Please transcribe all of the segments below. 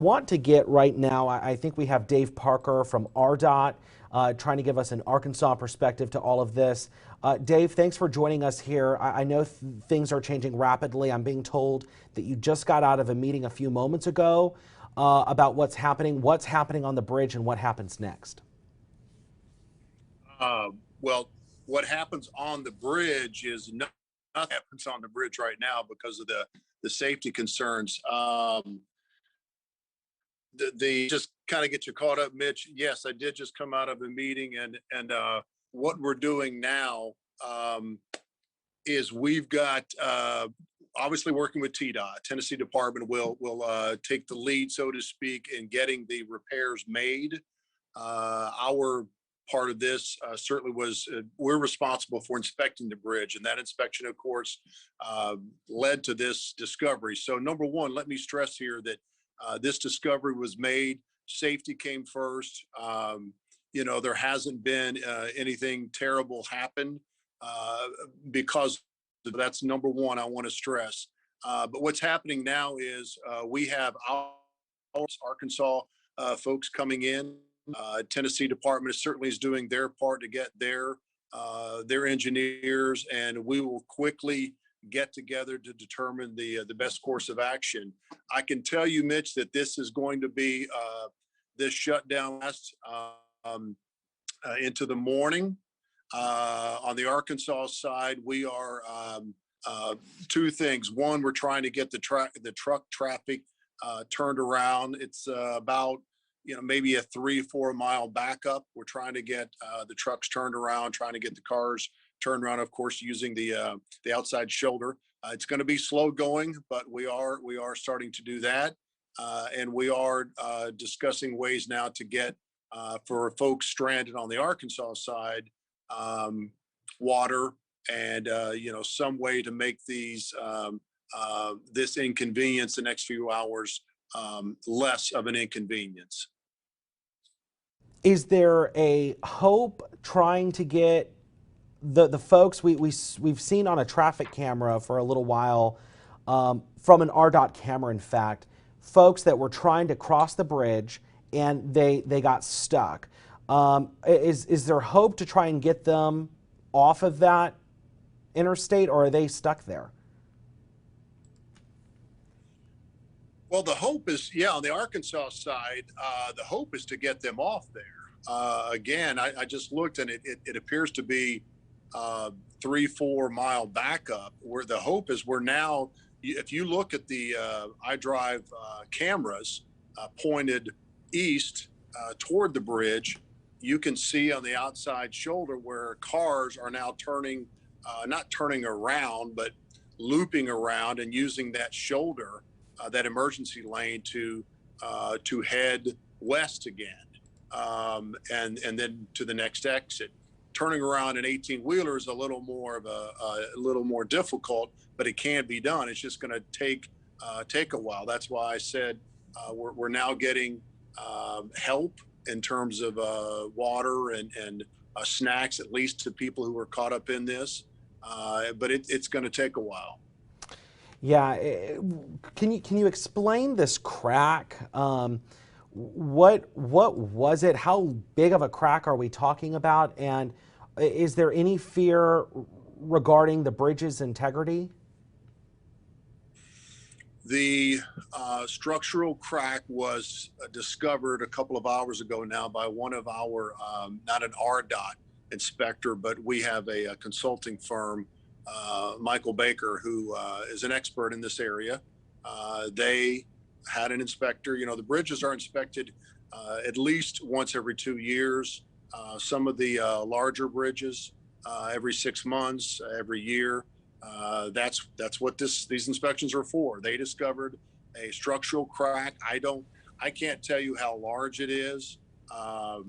Want to get right now, I think we have Dave Parker from RDOT trying to give us an Arkansas perspective to all of this. Dave, thanks for joining us here. I know things are changing rapidly. I'm being told that you just got out of a meeting a few moments ago about what's happening on the bridge, and what happens next. Well, what happens on the bridge is nothing happens on the bridge right now because of the safety concerns. The just kind of get you caught up, Mitch. Yes, I did just come out of a meeting, and what we're doing now is we've got obviously working with TDOT. Tennessee Department will take the lead, so to speak, in getting the repairs made. Our part of this certainly was we're responsible for inspecting the bridge, and that inspection, of course, led to this discovery. So number one, let me stress here that this discovery was made. Safety came first. There hasn't been anything terrible happen because that's number one I want to stress. But what's happening now is we have our Arkansas folks coming in. Tennessee Department certainly is doing their part to get their engineers, and we will quickly get together to determine the best course of action. I can tell you, Mitch, that this is going to be this shutdown lasts into the morning. On the Arkansas side, we are two things. One, we're trying to get the truck traffic turned around. It's about maybe a 3-4 mile backup. We're trying to get the trucks turned around, trying to get the cars turned around, of course, using the outside shoulder. It's going to be slow going, but we are starting to do that. And we are discussing ways now to get for folks stranded on the Arkansas side, water and some way to make these this inconvenience the next few hours less of an inconvenience. Is there a hope trying to get the folks we've seen on a traffic camera for a little while, from an RDOT camera, in fact, folks that were trying to cross the bridge and they got stuck? Is there hope to try and get them off of that interstate, or are they stuck there? Well, the hope is, on the Arkansas side, the hope is to get them off there. Again, I just looked, and it appears to be 3-4 mile backup. Where the hope is, we're now, if you look at the iDrive cameras pointed east toward the bridge, you can see on the outside shoulder where cars are now turning, not turning around, but looping around and using that shoulder, that emergency lane to head west again, and then to the next exit. Turning around an 18-wheeler is a little more of a little more difficult, but it can be done. It's just going to take a while. That's why I said we're now getting help in terms of water and snacks, at least to people who are caught up in this. But it's going to take a while. Yeah, can you explain this crack? What was it? How big of a crack are we talking about? And is there any fear regarding the bridge's integrity? The structural crack was discovered a couple of hours ago now by one of our, not an RDOT inspector, but we have a consulting firm, Michael Baker, who is an expert in this area. They had an inspector. The bridges are inspected at least once every 2 years. Some of the larger bridges every 6 months, every year. That's what these inspections are for. They discovered a structural crack. I can't tell you how large it is. I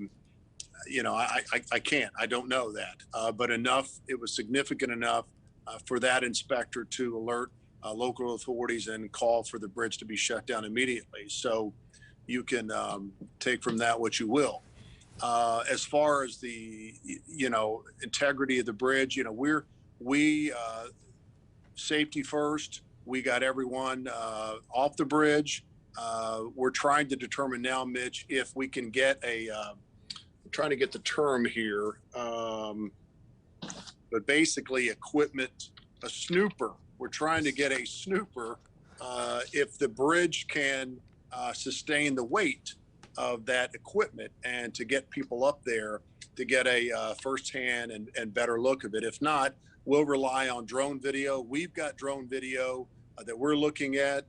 can't. I don't know that. But enough. It was significant enough for that inspector to alert local authorities and call for the bridge to be shut down immediately. So you can take from that what you will. As far as the integrity of the bridge, we safety first. We got everyone off the bridge. We're trying to determine now, Mitch, if we can get I'm trying to get the term here, but basically equipment, a snooper. We're trying to get a snooper if the bridge can sustain the weight of that equipment and to get people up there to get a firsthand and better look of it. If not, we'll rely on drone video. We've got drone video that we're looking at.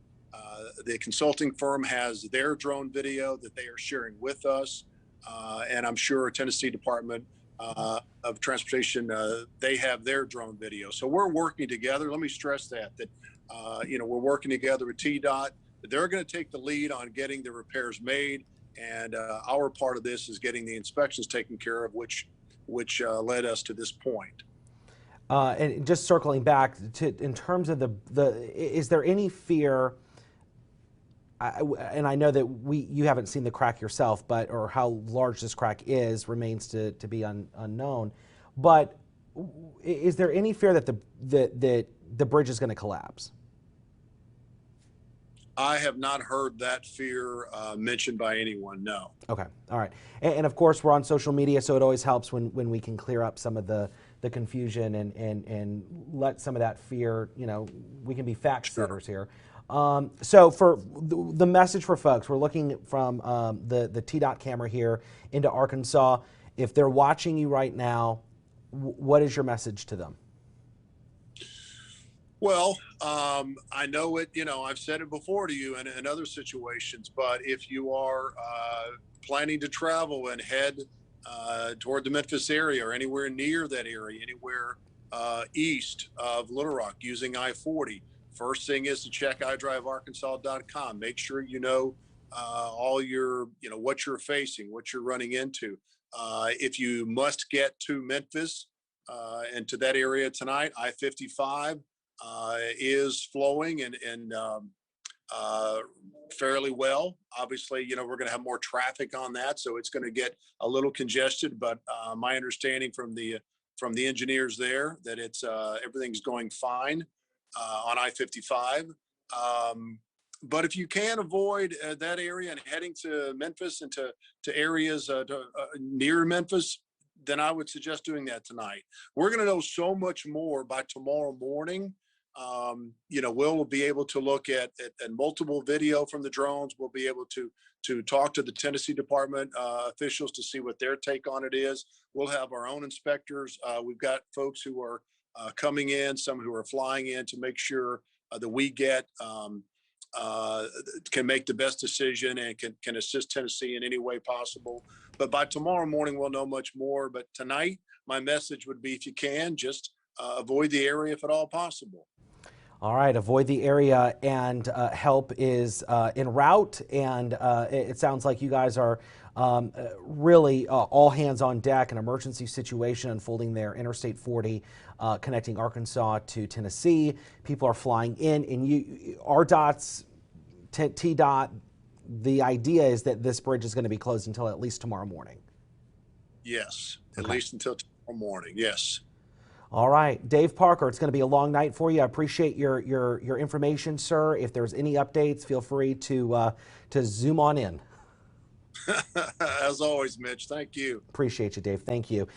The consulting firm has their drone video that they are sharing with us. And I'm sure Tennessee Department of Transportation, they have their drone video. So we're working together. Let me stress that we're working together with TDOT. They're going to take the lead on getting the repairs made, and our part of this is getting the inspections taken care of, which led us to this point. And just circling back to, in terms of is there any fear? And I know that you haven't seen the crack yourself, or how large this crack is remains to be unknown. But is there any fear that the bridge is going to collapse? I have not heard that fear mentioned by anyone. No. Okay. All right. And of course, we're on social media, so it always helps when we can clear up some of the confusion and let some of that fear, we can be fact setters here. So for the message for folks, we're looking from the TDOT camera here into Arkansas. If they're watching you right now, what is your message to them? Well, I know it, I've said it before to you in other situations, but if you are planning to travel and head toward the Memphis area or anywhere near that area, anywhere east of Little Rock using I-40, first thing is to check idrivearkansas.com. Make sure you know all your, what you're facing, what you're running into. If you must get to Memphis and to that area tonight, I-55 is flowing and fairly well. Obviously, we're going to have more traffic on that, so it's going to get a little congested. But my understanding from the engineers there that it's everything's going fine on I-55. But if you can avoid that area and heading to Memphis and to areas near Memphis, then I would suggest doing that tonight. We're going to know so much more by tomorrow morning. We'll be able to look at multiple video from the drones. We'll be able to talk to the Tennessee Department officials to see what their take on it is. We'll have our own inspectors. We've got folks who are coming in, some who are flying in to make sure that we can make the best decision and can assist Tennessee in any way possible. But by tomorrow morning, we'll know much more. But tonight, my message would be, if you can, just avoid the area if at all possible. All right, avoid the area, and help is en route, and it sounds like you guys are really all hands on deck. An emergency situation unfolding there, Interstate 40 connecting Arkansas to Tennessee. People are flying in, and RDOT's, TDOT, the idea is that this bridge is going to be closed until at least tomorrow morning. Yes, at least until tomorrow morning, yes. All right, Dave Parker, it's going to be a long night for you. I appreciate your information, sir. If there's any updates, feel free to zoom on in. As always, Mitch, thank you. Appreciate you, Dave. Thank you.